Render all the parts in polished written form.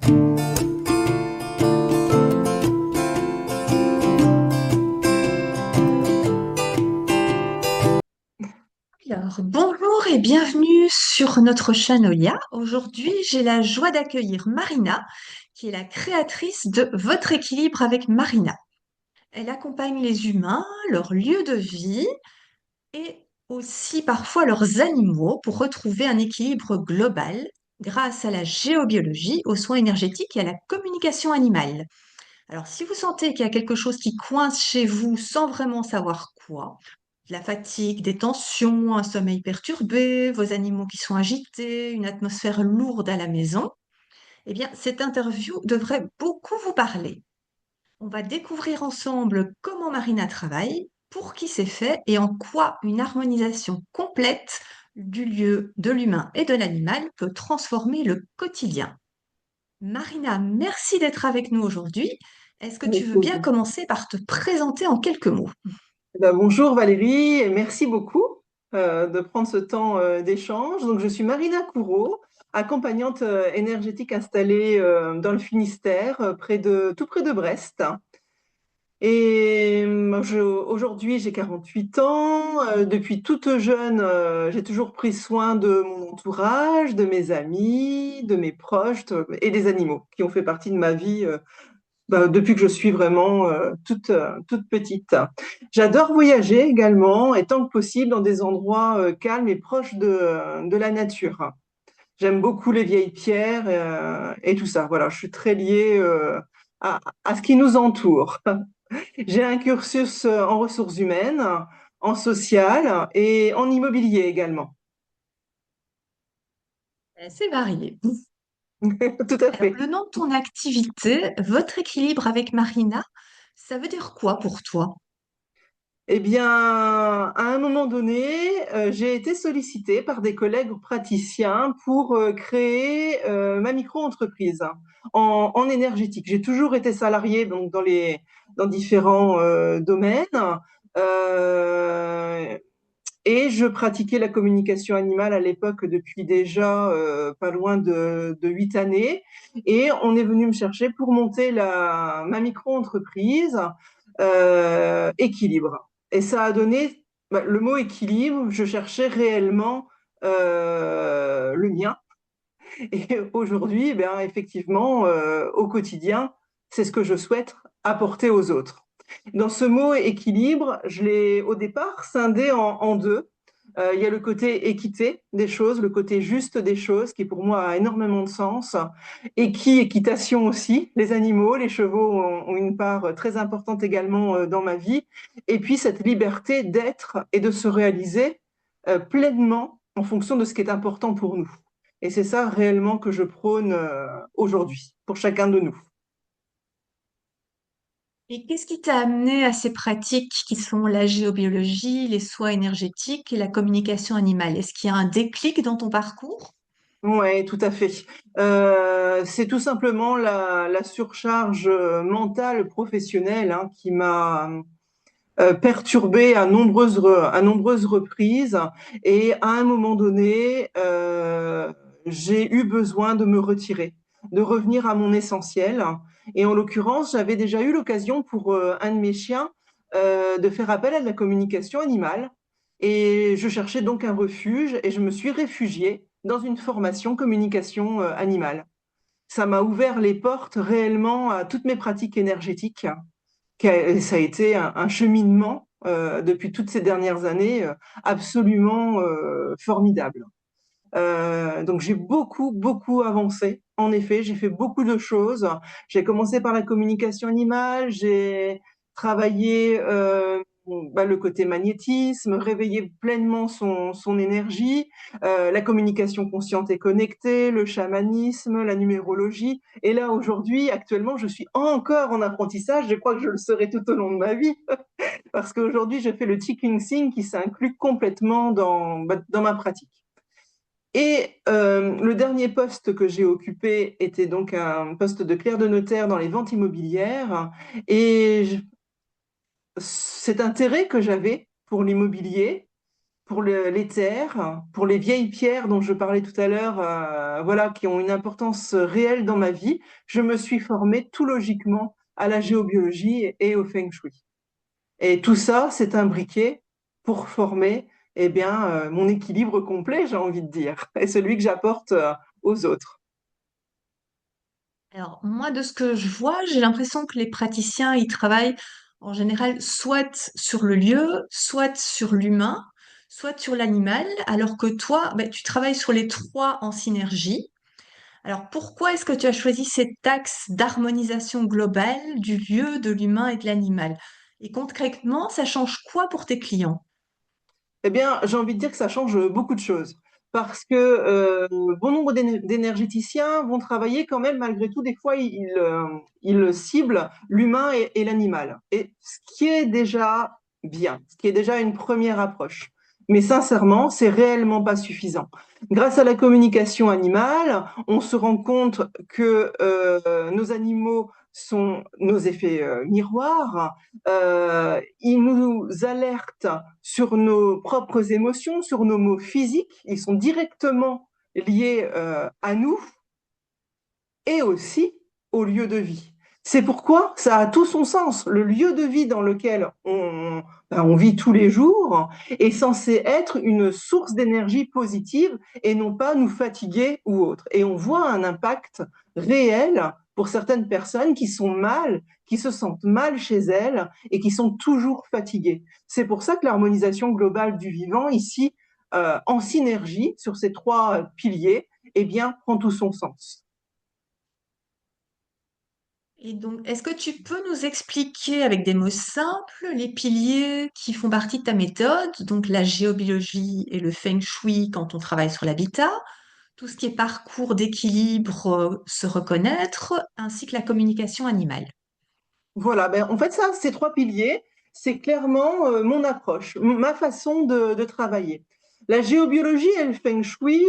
Alors, bonjour et bienvenue sur notre chaîne Olia. Aujourd'hui, j'ai la joie d'accueillir Marina, qui est la créatrice de Votre équilibre avec Marina. Elle accompagne les humains, leur lieu de vie et aussi parfois leurs animaux pour retrouver un équilibre global grâce à la géobiologie, aux soins énergétiques et à la communication animale. Alors, si vous sentez qu'il y a quelque chose qui coince chez vous sans vraiment savoir quoi, de la fatigue, des tensions, un sommeil perturbé, vos animaux qui sont agités, une atmosphère lourde à la maison, eh bien, cette interview devrait beaucoup vous parler. On va découvrir ensemble comment Marina travaille, pour qui c'est fait et en quoi une harmonisation complète du lieu, de l'humain et de l'animal peut transformer le quotidien. Marina, merci d'être avec nous aujourd'hui. Est-ce que tu Avec veux bien plaisir. commencer par te présenter en quelques mots? Bonjour Valérie, et merci beaucoup de prendre ce temps d'échange. Donc, je suis Marina Couraud, accompagnante énergétique installée dans le Finistère, tout près de Brest. Et aujourd'hui, j'ai 48 ans. Depuis toute jeune, j'ai toujours pris soin de mon entourage, de mes amis, de mes proches et des animaux qui ont fait partie de ma vie depuis que je suis vraiment toute petite. J'adore voyager également, et tant que possible dans des endroits calmes et proches de la nature. J'aime beaucoup les vieilles pierres et tout ça. Voilà, je suis très liée à ce qui nous entoure. J'ai un cursus en ressources humaines, en social et en immobilier également. C'est varié. Tout à Alors, fait. le nom de ton activité, Votre équilibre avec Marina, ça veut dire quoi pour toi? Eh bien, à un moment donné, j'ai été sollicitée par des collègues praticiens pour créer ma micro-entreprise en énergétique. J'ai toujours été salariée donc dans différents domaines euh, et je pratiquais la communication animale à l'époque depuis déjà pas loin de 8 années. Et on est venu me chercher pour monter ma micro-entreprise Équilibre. Et ça a donné le mot équilibre. Je cherchais réellement le mien. Et aujourd'hui, effectivement, au quotidien, c'est ce que je souhaite apporter aux autres. Dans ce mot équilibre, je l'ai au départ scindé en deux. Il y a le côté équité des choses, le côté juste des choses, qui pour moi a énormément de sens. Équitation aussi. Les animaux, les chevaux ont une part très importante également dans ma vie. Et puis cette liberté d'être et de se réaliser pleinement en fonction de ce qui est important pour nous. Et c'est ça réellement que je prône aujourd'hui pour chacun de nous. Et qu'est-ce qui t'a amené à ces pratiques qui sont la géobiologie, les soins énergétiques et la communication animale? Est-ce qu'il y a un déclic dans ton parcours? Oui, tout à fait. C'est tout simplement la surcharge mentale professionnelle qui m'a perturbée à nombreuses reprises. Et à un moment donné, j'ai eu besoin de me retirer, de revenir à mon essentiel. Et en l'occurrence, j'avais déjà eu l'occasion pour un de mes chiens de faire appel à de la communication animale. Et je cherchais donc un refuge et je me suis réfugiée dans une formation communication animale. Ça m'a ouvert les portes réellement à toutes mes pratiques énergétiques. Ça a été un cheminement depuis toutes ces dernières années absolument formidable. Donc j'ai beaucoup avancé. En effet, j'ai fait beaucoup de choses. J'ai commencé par la communication animale, j'ai travaillé le côté magnétisme, réveiller pleinement son énergie, la communication consciente et connectée, le chamanisme, la numérologie. Et là, aujourd'hui, actuellement, je suis encore en apprentissage. Je crois que je le serai tout au long de ma vie parce qu'aujourd'hui, je fais le Qigong qui s'inclut complètement dans ma pratique. Et le dernier poste que j'ai occupé était donc un poste de clerc de notaire dans les ventes immobilières. Et cet intérêt que j'avais pour l'immobilier pour les terres, pour les vieilles pierres dont je parlais tout à l'heure, voilà, qui ont une importance réelle dans ma vie, je me suis formée tout logiquement à la géobiologie et au feng shui. Et tout ça, c'est imbriqué pour former, eh bien, mon équilibre complet, j'ai envie de dire, et celui que j'apporte aux autres. Alors, moi, de ce que je vois, j'ai l'impression que les praticiens, ils travaillent en général soit sur le lieu, soit sur l'humain, soit sur l'animal, alors que toi, ben, tu travailles sur les trois en synergie. Alors, pourquoi est-ce que tu as choisi cet axe d'harmonisation globale du lieu, de l'humain et de l'animal? Et concrètement, ça change quoi pour tes clients? Eh bien, j'ai envie de dire que ça change beaucoup de choses. Parce que bon nombre d'énergéticiens vont travailler quand même, malgré tout, des fois, ils ciblent l'humain et l'animal. Et ce qui est déjà bien, ce qui est déjà une première approche. Mais sincèrement, c'est réellement pas suffisant. Grâce à la communication animale, on se rend compte que nos animaux sont nos effets miroirs. Ils nous alertent sur nos propres émotions, sur nos maux physiques. Ils sont directement liés à nous et aussi au lieu de vie. C'est pourquoi ça a tout son sens. Le lieu de vie dans lequel on vit tous les jours est censé être une source d'énergie positive et non pas nous fatiguer ou autre. Et on voit un impact réel pour certaines personnes qui sont mal, qui se sentent mal chez elles et qui sont toujours fatiguées. C'est pour ça que l'harmonisation globale du vivant, ici, en synergie sur ces trois piliers, eh bien, prend tout son sens. Et donc, est-ce que tu peux nous expliquer avec des mots simples les piliers qui font partie de ta méthode, donc la géobiologie et le feng shui quand on travaille sur l'habitat, tout ce qui est parcours d'équilibre, se reconnaître, ainsi que la communication animale? Voilà, ben, en fait, ça, ces trois piliers, c'est clairement mon approche, ma façon de travailler. La géobiologie et le feng shui,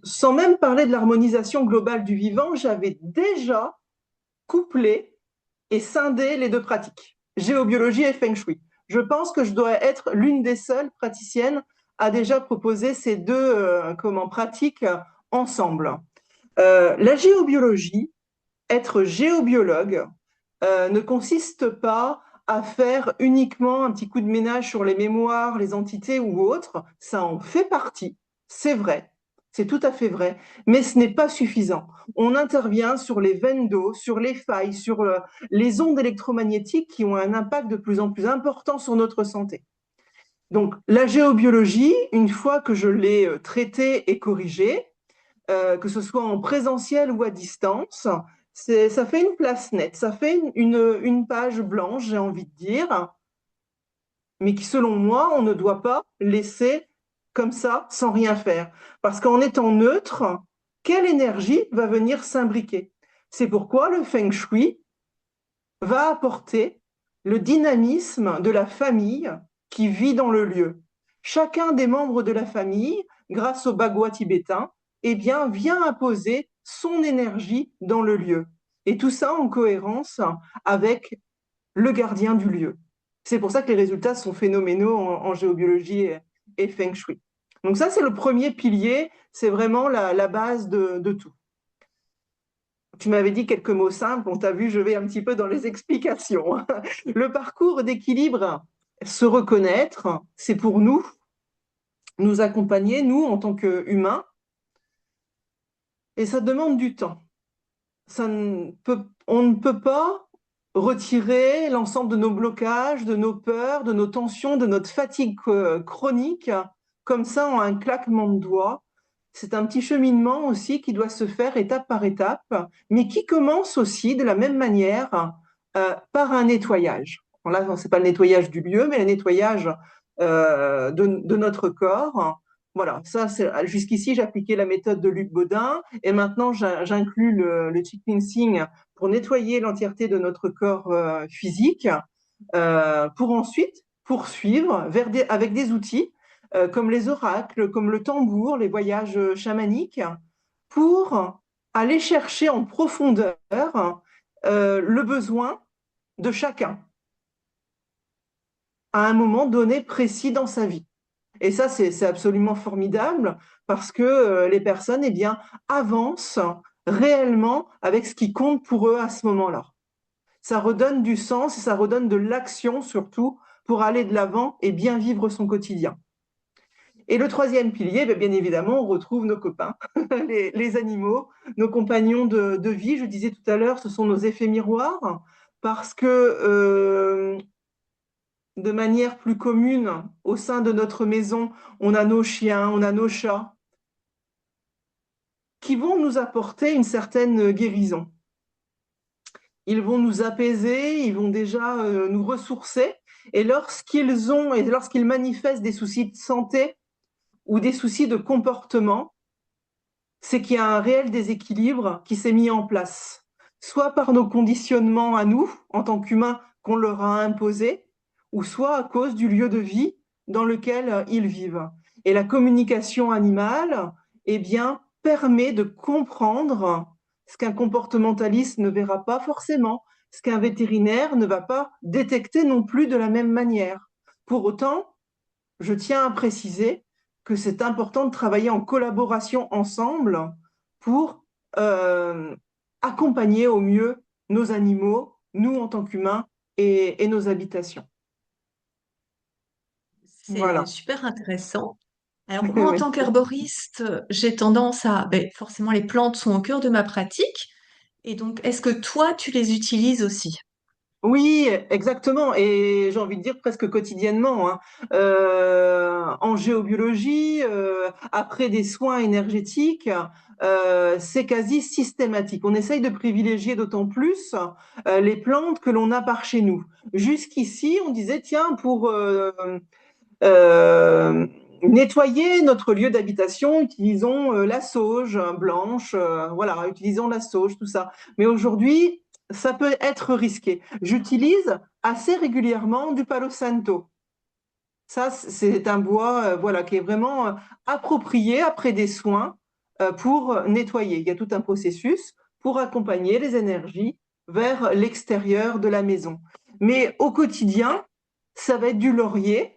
sans même parler de l'harmonisation globale du vivant, j'avais déjà couplé et scindé les deux pratiques, géobiologie et feng shui. Je pense que je dois être l'une des seules praticiennes à déjà proposer ces deux pratiques ensemble. La géobiologie, être géobiologue ne consiste pas à faire uniquement un petit coup de ménage sur les mémoires, les entités ou autres. Ça en fait partie, c'est vrai, c'est tout à fait vrai, mais ce n'est pas suffisant. On intervient sur les veines d'eau, sur les failles, sur les ondes électromagnétiques qui ont un impact de plus en plus important sur notre santé. Donc la géobiologie, une fois que je l'ai traitée et corrigée, que ce soit en présentiel ou à distance, ça fait une place nette, ça fait une page blanche, j'ai envie de dire, mais qui, selon moi, on ne doit pas laisser comme ça, sans rien faire. Parce qu'en étant neutre, quelle énergie va venir s'imbriquer? C'est pourquoi le feng shui va apporter le dynamisme de la famille qui vit dans le lieu. Chacun des membres de la famille, grâce au bagua tibétain, eh bien, vient apposer son énergie dans le lieu. Et tout ça en cohérence avec le gardien du lieu. C'est pour ça que les résultats sont phénoménaux en géobiologie et feng shui. Donc ça, c'est le premier pilier, c'est vraiment la base de tout. Tu m'avais dit quelques mots simples, on t'a vu, je vais un petit peu dans les explications. Le parcours d'équilibre, se reconnaître, c'est pour nous, nous accompagner, nous, en tant qu'humains, et ça demande du temps. On ne peut pas retirer l'ensemble de nos blocages, de nos peurs, de nos tensions, de notre fatigue chronique, comme ça en un claquement de doigts. C'est un petit cheminement aussi qui doit se faire étape par étape, mais qui commence aussi de la même manière par un nettoyage. Bon, là, ce n'est pas le nettoyage du lieu, mais le nettoyage de notre corps. Voilà, ça, jusqu'ici, j'appliquais la méthode de Luc Baudin, et maintenant, j'inclus le cheek cleansing pour nettoyer l'entièreté de notre corps physique, pour ensuite poursuivre avec des outils comme les oracles, comme le tambour, les voyages chamaniques, pour aller chercher en profondeur le besoin de chacun. à un moment donné précis dans sa vie. Et ça, c'est absolument formidable parce que les personnes, eh bien, avancent réellement avec ce qui compte pour eux à ce moment-là. Ça redonne du sens et ça redonne de l'action surtout pour aller de l'avant et bien vivre son quotidien. Et le troisième pilier, bien évidemment, on retrouve nos copains, les animaux, nos compagnons de vie. Je disais tout à l'heure, ce sont nos effets miroirs parce que de manière plus commune, au sein de notre maison, on a nos chiens, on a nos chats qui vont nous apporter une certaine guérison. Ils vont nous apaiser, ils vont déjà nous ressourcer. Et lorsqu'ils manifestent des soucis de santé ou des soucis de comportement, c'est qu'il y a un réel déséquilibre qui s'est mis en place, soit par nos conditionnements à nous, en tant qu'humains, qu'on leur a imposés, ou soit à cause du lieu de vie dans lequel ils vivent. Et la communication animale, eh bien, permet de comprendre ce qu'un comportementaliste ne verra pas forcément, ce qu'un vétérinaire ne va pas détecter non plus de la même manière. Pour autant, je tiens à préciser que c'est important de travailler en collaboration ensemble pour euh, accompagner au mieux nos animaux, nous en tant qu'humains et nos habitations. C'est Voilà. super intéressant. Alors, moi, en tant Oui. qu'herboriste, j'ai tendance à... Ben, forcément, les plantes sont au cœur de ma pratique. Et donc, est-ce que toi, tu les utilises aussi? Oui, exactement. Et j'ai envie de dire presque quotidiennement, hein. En géobiologie, après des soins énergétiques, c'est quasi systématique. On essaye de privilégier d'autant plus les plantes que l'on a par chez nous. Jusqu'ici, on disait, tiens, pour euh, nettoyer notre lieu d'habitation, utilisons la sauge blanche, voilà, utilisons la sauge, tout ça. Mais aujourd'hui, ça peut être risqué. J'utilise assez régulièrement du Palo Santo. Ça, c'est un bois, voilà, qui est vraiment approprié après des soins pour nettoyer. Il y a tout un processus pour accompagner les énergies vers l'extérieur de la maison. Mais au quotidien, ça va être du laurier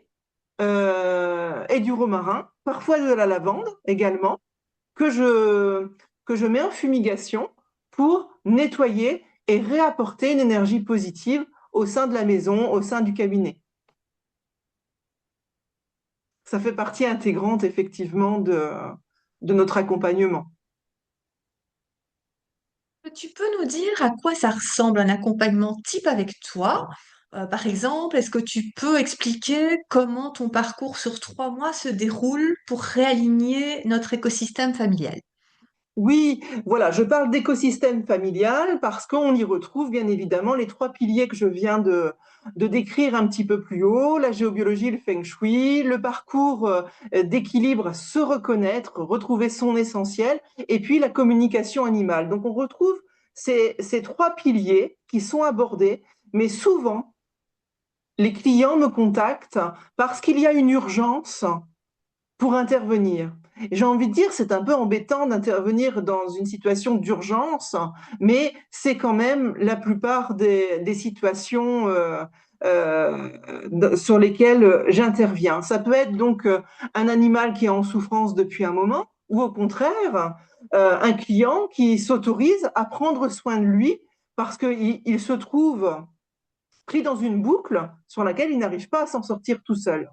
et du romarin, parfois de la lavande également, que que je mets en fumigation pour nettoyer et réapporter une énergie positive au sein de la maison, au sein du cabinet. Ça fait partie intégrante effectivement de notre accompagnement. Tu peux nous dire à quoi ça ressemble un accompagnement type avec toi? Par exemple, est-ce que tu peux expliquer comment ton parcours sur 3 mois se déroule pour réaligner notre écosystème familial? Oui, voilà, je parle d'écosystème familial parce qu'on y retrouve bien évidemment les trois piliers que je viens de décrire un petit peu plus haut, la géobiologie, le feng shui, le parcours d'équilibre, se reconnaître, retrouver son essentiel, et puis la communication animale. Donc on retrouve ces trois piliers qui sont abordés, mais souvent les clients me contactent parce qu'il y a une urgence pour intervenir. Et j'ai envie de dire, c'est un peu embêtant d'intervenir dans une situation d'urgence, mais c'est quand même la plupart des situations sur lesquelles j'interviens. Ça peut être donc un animal qui est en souffrance depuis un moment, ou au contraire, un client qui s'autorise à prendre soin de lui parce qu'il se trouve pris dans une boucle sur laquelle il n'arrive pas à s'en sortir tout seul.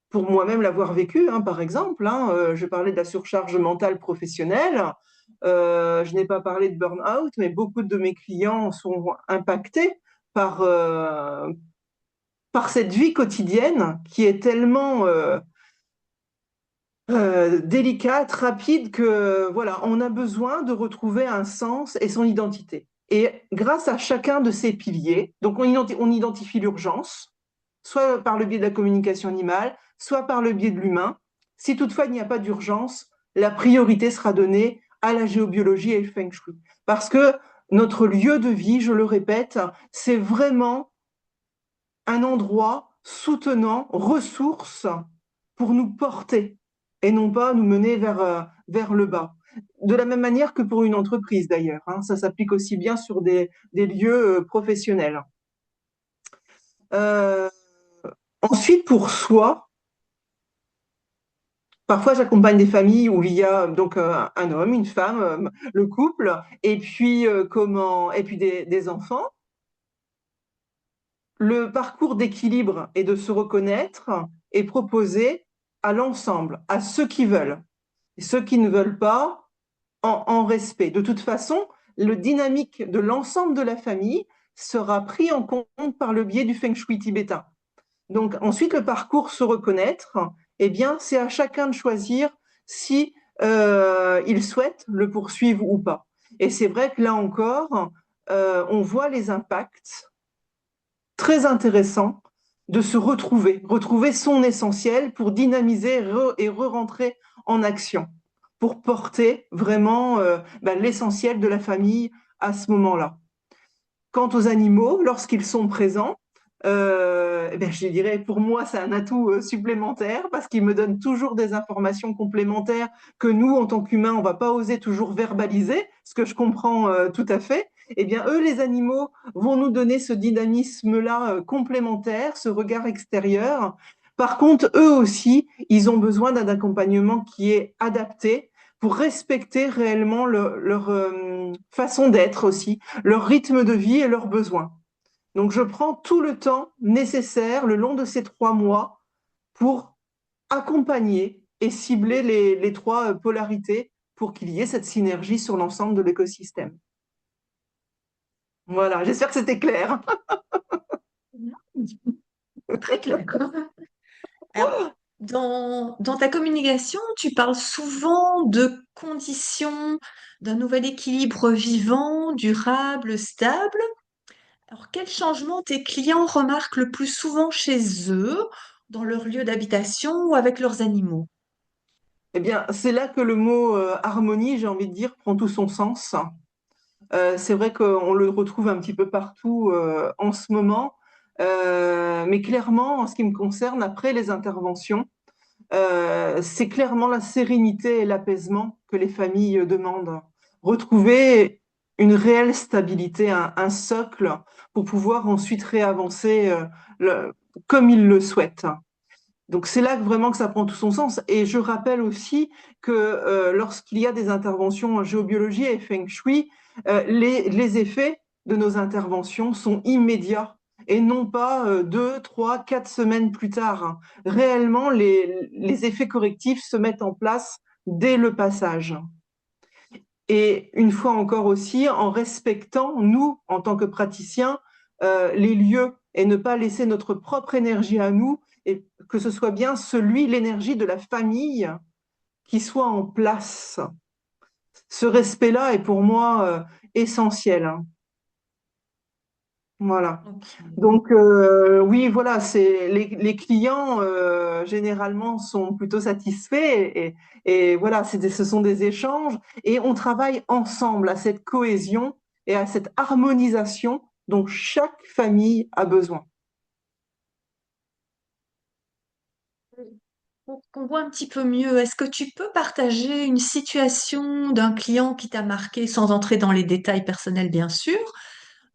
Pour moi-même l'avoir vécu, hein, par exemple, hein, je parlais de la surcharge mentale professionnelle, je n'ai pas parlé de burn-out, mais beaucoup de mes clients sont impactés par, par cette vie quotidienne qui est tellement délicate, rapide, que voilà, on a besoin de retrouver un sens et son identité. Et grâce à chacun de ces piliers, donc on identifie l'urgence, soit par le biais de la communication animale, soit par le biais de l'humain. Si toutefois il n'y a pas d'urgence, la priorité sera donnée à la géobiologie et le feng shui. Parce que notre lieu de vie, je le répète, c'est vraiment un endroit soutenant, ressource pour nous porter et non pas nous mener vers le bas. De la même manière que pour une entreprise d'ailleurs, hein, ça s'applique aussi bien sur des lieux professionnels. Euh, Ensuite, pour soi, parfois j'accompagne des familles où il y a donc un homme, une femme, le couple, et puis et puis des enfants. Le parcours d'équilibre et de se reconnaître est proposé à l'ensemble, à ceux qui veulent. Et ceux qui ne veulent pas, en respect. De toute façon, le dynamique de l'ensemble de la famille sera pris en compte par le biais du feng shui tibétain. Donc ensuite, le parcours se reconnaître, eh bien, c'est à chacun de choisir si il souhaite le poursuivre ou pas. Et c'est vrai que là encore, on voit les impacts très intéressants de se retrouver, retrouver son essentiel pour dynamiser et re-rentrer en action, pour porter vraiment l'essentiel de la famille à ce moment-là. Quant aux animaux, lorsqu'ils sont présents, je dirais pour moi c'est un atout supplémentaire parce qu'ils me donnent toujours des informations complémentaires que nous en tant qu'humains on va pas oser toujours verbaliser, ce que je comprends tout à fait. Eh bien eux les animaux vont nous donner ce dynamisme-là complémentaire, ce regard extérieur. Par contre eux aussi ils ont besoin d'un accompagnement qui est adapté pour respecter réellement leur façon d'être aussi, leur rythme de vie et leurs besoins. Donc, je prends tout le temps nécessaire le long de ces 3 mois pour accompagner et cibler les trois polarités pour qu'il y ait cette synergie sur l'ensemble de l'écosystème. Voilà, j'espère que c'était clair. Très clair. Alors, dans ta communication, tu parles souvent de conditions, d'un nouvel équilibre vivant, durable, stable. Alors, quel changement tes clients remarquent le plus souvent chez eux, dans leur lieu d'habitation ou avec leurs animaux? Eh bien, c'est là que le mot harmonie, j'ai envie de dire, prend tout son sens. C'est vrai qu'on le retrouve un petit peu partout en ce moment, mais clairement, en ce qui me concerne, après les interventions, c'est clairement la sérénité et l'apaisement que les familles demandent. Retrouver une réelle stabilité, un socle pour pouvoir ensuite réavancer comme ils le souhaitent. Donc c'est là que vraiment que ça prend tout son sens. Et je rappelle aussi que lorsqu'il y a des interventions en géobiologie et feng shui, les effets de nos interventions sont immédiats et non pas 2, 3, 4 semaines plus tard. Réellement, les effets correctifs se mettent en place dès le passage. Et une fois encore aussi, en respectant, nous, en tant que praticiens, les lieux et ne pas laisser notre propre énergie à nous, et que ce soit bien l'énergie de la famille qui soit en place. Ce respect-là est pour moi essentiel, hein. Voilà. Ok. Donc oui, voilà, les clients généralement sont plutôt satisfaits et voilà, ce sont des échanges et on travaille ensemble à cette cohésion et à cette harmonisation dont chaque famille a besoin. Pour qu'on voit un petit peu mieux, est-ce que tu peux partager une situation d'un client qui t'a marqué sans entrer dans les détails personnels, bien sûr?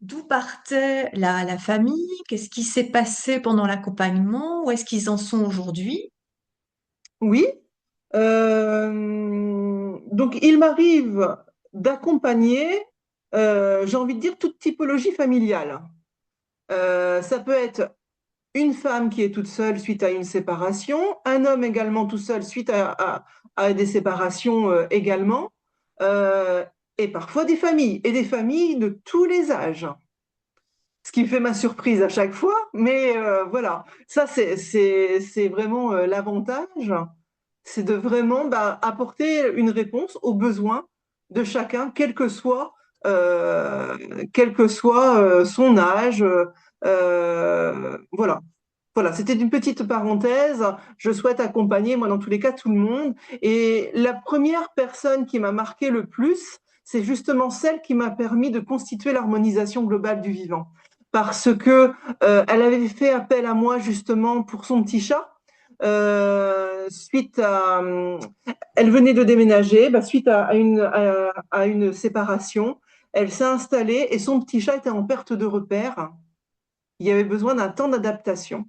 D'où partait la famille? Qu'est-ce qui s'est passé pendant l'accompagnement? Où est-ce qu'ils en sont aujourd'hui? Oui, donc il m'arrive d'accompagner, j'ai envie de dire, toute typologie familiale. Ça peut être une femme qui est toute seule suite à une séparation, un homme également tout seul suite à des séparations également, euh, et parfois des familles, et des familles de tous les âges. Ce qui fait ma surprise à chaque fois, mais voilà, ça c'est vraiment l'avantage, c'est de vraiment apporter une réponse aux besoins de chacun, quel que soit son âge. Voilà. Voilà, c'était une petite parenthèse. Je souhaite accompagner, moi, dans tous les cas, tout le monde. Et la première personne qui m'a marqué le plus, c'est justement celle qui m'a permis de constituer l'harmonisation globale du vivant. Parce que elle avait fait appel à moi justement pour son petit chat. Suite à, elle venait de déménager, suite à une séparation, elle s'est installée et son petit chat était en perte de repère. Il y avait besoin d'un temps d'adaptation.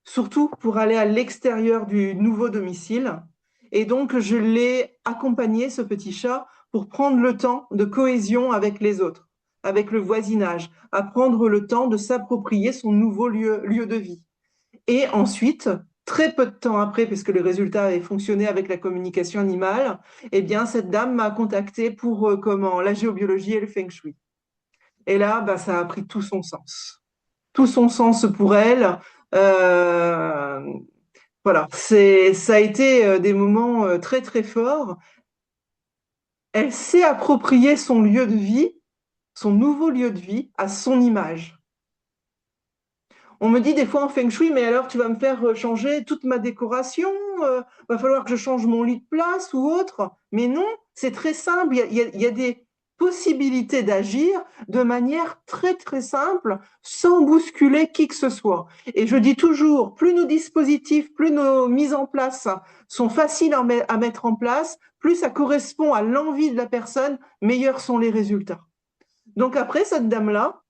surtout pour aller à l'extérieur du nouveau domicile. Et donc, je l'ai accompagné, ce petit chat, pour prendre le temps de cohésion avec les autres, avec le voisinage, à prendre le temps de s'approprier son nouveau lieu de vie. Et ensuite, très peu de temps après, puisque le résultat avait fonctionné avec la communication animale, eh bien, cette dame m'a contacté pour la géobiologie et le feng shui. Et là, bah, ça a pris tout son sens. Tout son sens pour elle. Euh, voilà, ça a été des moments très, très forts. Elle s'est approprié son lieu de vie, son nouveau lieu de vie, à son image. On me dit des fois en feng shui, mais alors tu vas me faire changer toute ma décoration, va falloir que je change mon lit de place ou autre. Mais non, c'est très simple. Il y a des possibilités d'agir de manière très très simple, sans bousculer qui que ce soit. Et je dis toujours, plus nos dispositifs, plus nos mises en place sont faciles à mettre en place, plus ça correspond à l'envie de la personne, meilleurs sont les résultats. Donc après, cette dame-là,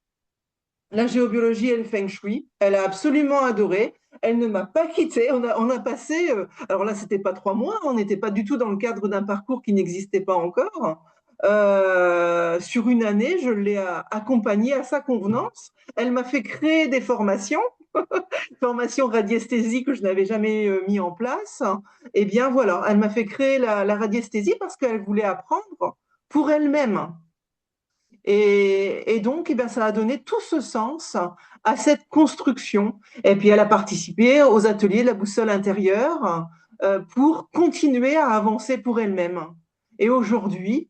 la géobiologie et le feng shui. Elle a absolument adoré. Elle ne m'a pas quittée. On a passé, alors là, c'était pas 3 mois, on n'était pas du tout dans le cadre d'un parcours qui n'existait pas encore. Sur une année, je l'ai accompagnée à sa convenance. Elle m'a fait créer des formations, formations radiesthésie que je n'avais jamais mis en place. Eh bien voilà, elle m'a fait créer la radiesthésie parce qu'elle voulait apprendre pour elle-même. Et donc, eh bien, ça a donné tout ce sens à cette construction. Et puis, elle a participé aux ateliers de la boussole intérieure pour continuer à avancer pour elle-même. Et aujourd'hui,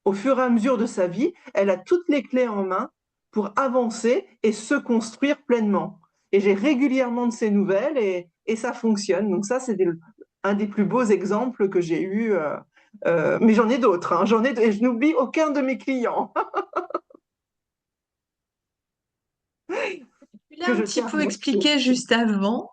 au fur et à mesure de sa vie, elle a toutes les clés en main pour avancer et se construire pleinement. Et j'ai régulièrement de ses nouvelles et ça fonctionne. Donc ça, c'est un des plus beaux exemples que j'ai eu. Mais j'en ai d'autres. Hein. Et je n'oublie aucun de mes clients. Tu l'as Que un je petit tiens à peu remercier. expliqué juste avant,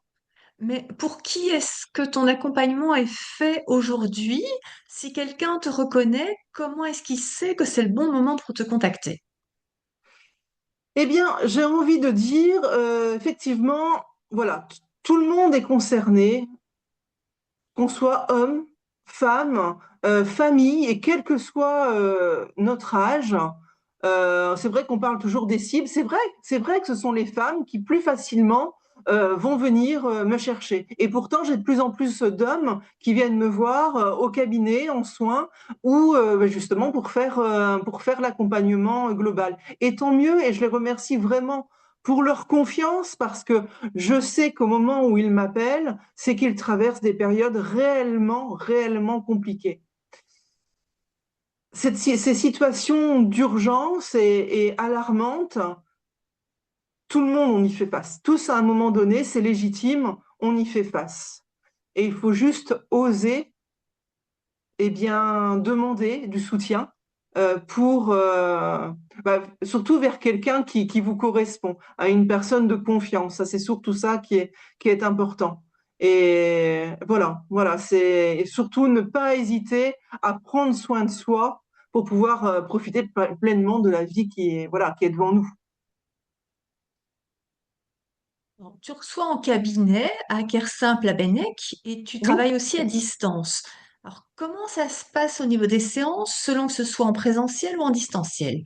mais pour qui est-ce que ton accompagnement est fait aujourd'hui? Si quelqu'un te reconnaît, comment est-ce qu'il sait que c'est le bon moment pour te contacter? Eh bien, j'ai envie de dire, effectivement, voilà, tout le monde est concerné, qu'on soit homme, femme, famille, et quel que soit notre âge. C'est vrai qu'on parle toujours des cibles. C'est vrai que ce sont les femmes qui plus facilement vont venir me chercher. Et pourtant, j'ai de plus en plus d'hommes qui viennent me voir au cabinet, en soins, ou justement pour faire l'accompagnement global. Et tant mieux, et je les remercie vraiment pour leur confiance, parce que je sais qu'au moment où ils m'appellent, c'est qu'ils traversent des périodes réellement, réellement compliquées. Ces situations d'urgence et alarmantes, tout le monde, on y fait face. Tous, à un moment donné, c'est légitime, on y fait face. Et il faut juste oser, eh bien, demander du soutien pour, surtout vers quelqu'un qui vous correspond, à une personne de confiance. Ça, c'est surtout ça qui est important. Et voilà, c'est et surtout ne pas hésiter à prendre soin de soi pour pouvoir profiter pleinement de la vie qui est devant nous. Donc, tu reçois en cabinet à Kersimple à Bennec et tu Oui. travailles aussi à distance. Alors, comment ça se passe au niveau des séances, selon que ce soit en présentiel ou en distanciel?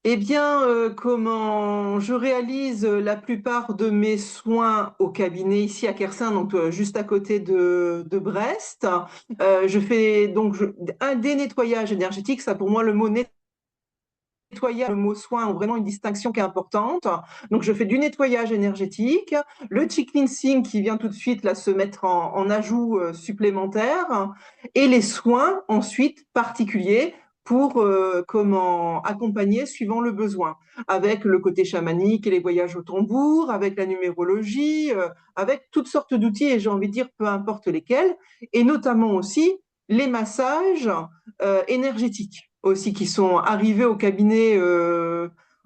Eh bien, comment je réalise la plupart de mes soins au cabinet ici à Kersin, donc juste à côté de Brest. Je fais un des nettoyages énergétiques. Ça, pour moi, le mot nettoyage, le mot soin ont vraiment une distinction qui est importante. Donc, je fais du nettoyage énergétique, le cheek cleansing qui vient tout de suite là se mettre en ajout supplémentaire, et les soins ensuite particuliers pour comment accompagner suivant le besoin, avec le côté chamanique et les voyages au tambour, avec la numérologie, avec toutes sortes d'outils, et j'ai envie de dire peu importe lesquels, et notamment aussi les massages énergétiques aussi qui sont arrivés au cabinet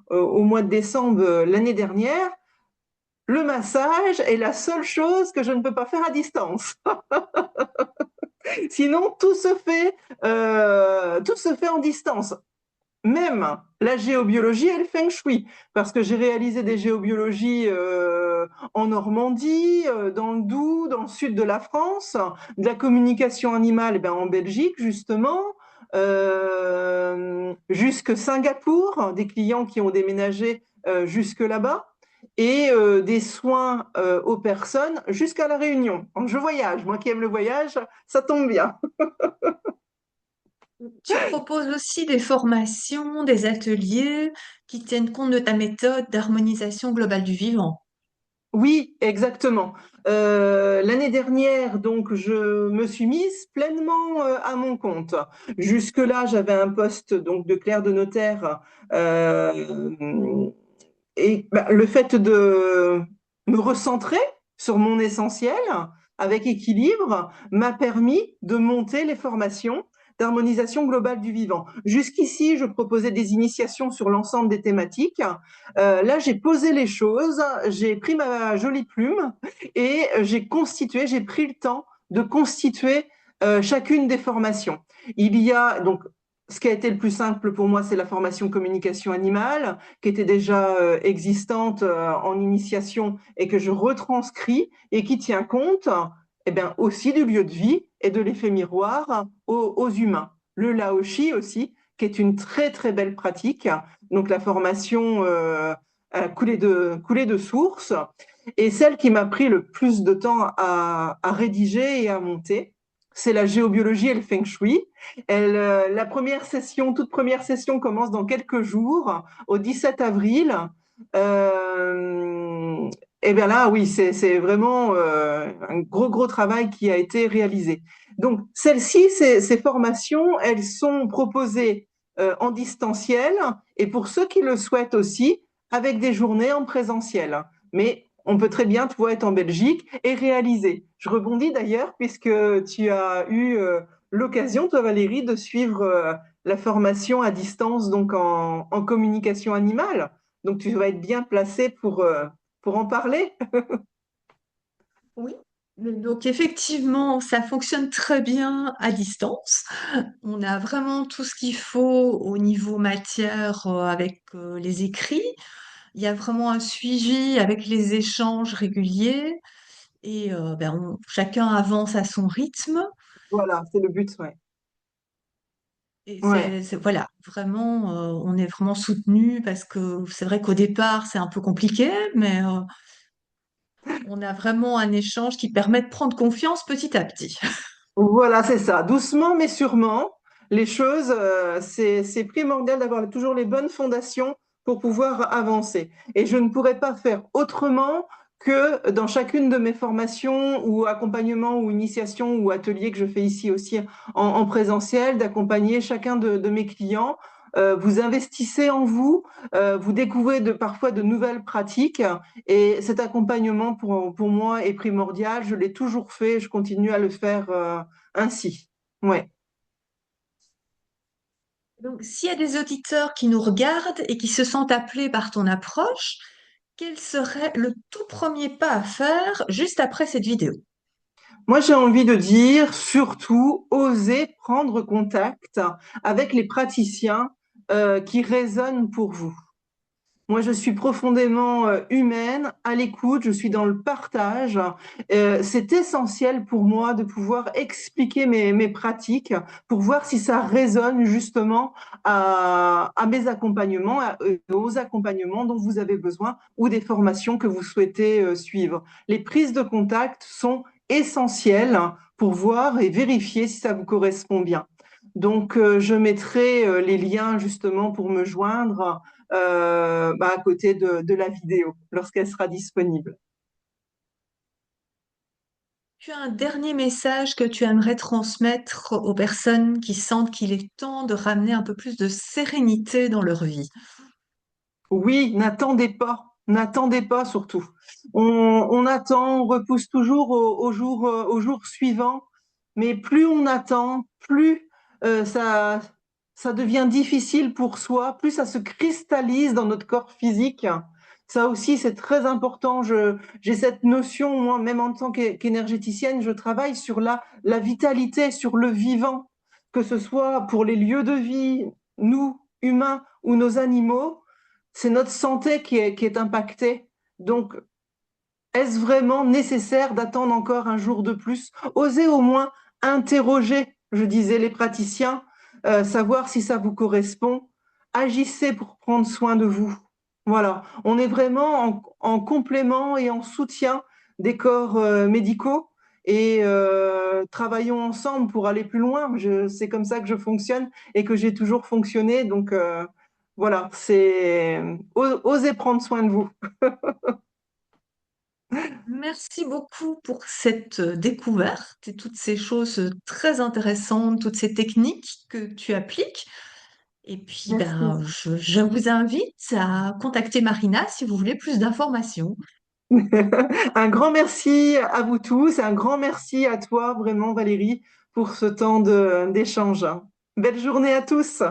au mois de décembre l'année dernière. Le massage est la seule chose que je ne peux pas faire à distance. Sinon, tout se fait en distance. même la géobiologie et le feng shui, parce que j'ai réalisé des géobiologies en Normandie, dans le Doubs, dans le sud de la France, de la communication animale eh ben, en Belgique justement, jusque Singapour, des clients qui ont déménagé jusque là-bas, et des soins aux personnes jusqu'à la Réunion. Donc, je voyage, moi qui aime le voyage, ça tombe bien. Tu proposes aussi des formations, des ateliers qui tiennent compte de ta méthode d'harmonisation globale du vivant. Oui, exactement. L'année dernière, donc, je me suis mise pleinement à mon compte. Jusque-là, j'avais un poste donc de clerc de notaire, et bah, le fait de me recentrer sur mon essentiel avec équilibre m'a permis de monter les formations d'harmonisation globale du vivant. Jusqu'ici, je proposais des initiations sur l'ensemble des thématiques. Là, j'ai posé les choses, j'ai pris ma jolie plume et j'ai pris le temps de constituer chacune des formations. Il y a donc ce qui a été le plus simple pour moi, c'est la formation communication animale, qui était déjà existante en initiation et que je retranscris et qui tient compte eh bien, aussi du lieu de vie et de l'effet miroir aux humains. Le Laoshi aussi, qui est une très très belle pratique. Donc la formation coulée de source et celle qui m'a pris le plus de temps à rédiger et à monter, c'est la géobiologie et le feng shui. La première session, toute première session commence dans quelques jours, au 17 avril. Euh, et bien là, oui, c'est vraiment un gros travail qui a été réalisé. Donc, celles-ci, ces formations, elles sont proposées en distanciel et pour ceux qui le souhaitent aussi, avec des journées en présentiel. Mais on peut très bien, toi, être en Belgique et réaliser. Je rebondis d'ailleurs puisque tu as eu l'occasion, toi Valérie, de suivre la formation à distance donc en communication animale. Donc tu vas être bien placée pour en parler. Oui. Donc effectivement, ça fonctionne très bien à distance. On a vraiment tout ce qu'il faut au niveau matière avec les écrits. Il y a vraiment un suivi avec les échanges réguliers et chacun avance à son rythme. Voilà, c'est le but, ouais. Et Ouais. voilà, vraiment, on est vraiment soutenu parce que c'est vrai qu'au départ, c'est un peu compliqué, mais on a vraiment un échange qui permet de prendre confiance petit à petit. Voilà, c'est ça. Doucement mais sûrement, les choses, c'est primordial d'avoir toujours les bonnes fondations pour pouvoir avancer. Et je ne pourrais pas faire autrement que dans chacune de mes formations ou accompagnements ou initiations ou ateliers que je fais ici aussi en présentiel, d'accompagner chacun de mes clients. Vous investissez en vous, vous découvrez parfois de nouvelles pratiques et cet accompagnement pour moi est primordial. Je l'ai toujours fait, je continue à le faire ainsi. Ouais. Donc, s'il y a des auditeurs qui nous regardent et qui se sentent appelés par ton approche, quel serait le tout premier pas à faire juste après cette vidéo? Moi, j'ai envie de dire, surtout, oser prendre contact avec les praticiens qui résonnent pour vous. Moi, je suis profondément humaine, à l'écoute, je suis dans le partage. C'est essentiel pour moi de pouvoir expliquer mes pratiques pour voir si ça résonne justement à mes accompagnements, aux accompagnements dont vous avez besoin ou des formations que vous souhaitez suivre. Les prises de contact sont essentielles pour voir et vérifier si ça vous correspond bien. Donc, je mettrai les liens justement pour me joindre à côté de la vidéo lorsqu'elle sera disponible. Tu as un dernier message que tu aimerais transmettre aux personnes qui sentent qu'il est temps de ramener un peu plus de sérénité dans leur vie? Oui, n'attendez pas surtout. On attend, on repousse toujours au jour suivant, mais plus on attend, plus ça devient difficile pour soi, plus ça se cristallise dans notre corps physique. Ça aussi, c'est très important. J'ai cette notion, moi, même en tant qu'énergéticienne, je travaille sur la vitalité, sur le vivant, que ce soit pour les lieux de vie, nous. humains ou nos animaux, c'est notre santé qui est impactée. Donc, est-ce vraiment nécessaire d'attendre encore un jour de plus? Osez au moins interroger, je disais, les praticiens, savoir si ça vous correspond. Agissez pour prendre soin de vous. Voilà, on est vraiment en complément et en soutien des corps médicaux et travaillons ensemble pour aller plus loin. C'est comme ça que je fonctionne et que j'ai toujours fonctionné. Donc voilà, c'est osez prendre soin de vous. Merci beaucoup pour cette découverte et toutes ces choses très intéressantes, toutes ces techniques que tu appliques. Et puis, Merci. je vous invite à contacter Marina si vous voulez plus d'informations. Un grand merci à vous tous, un grand merci à toi vraiment Valérie pour ce temps d'échange. Belle journée à tous.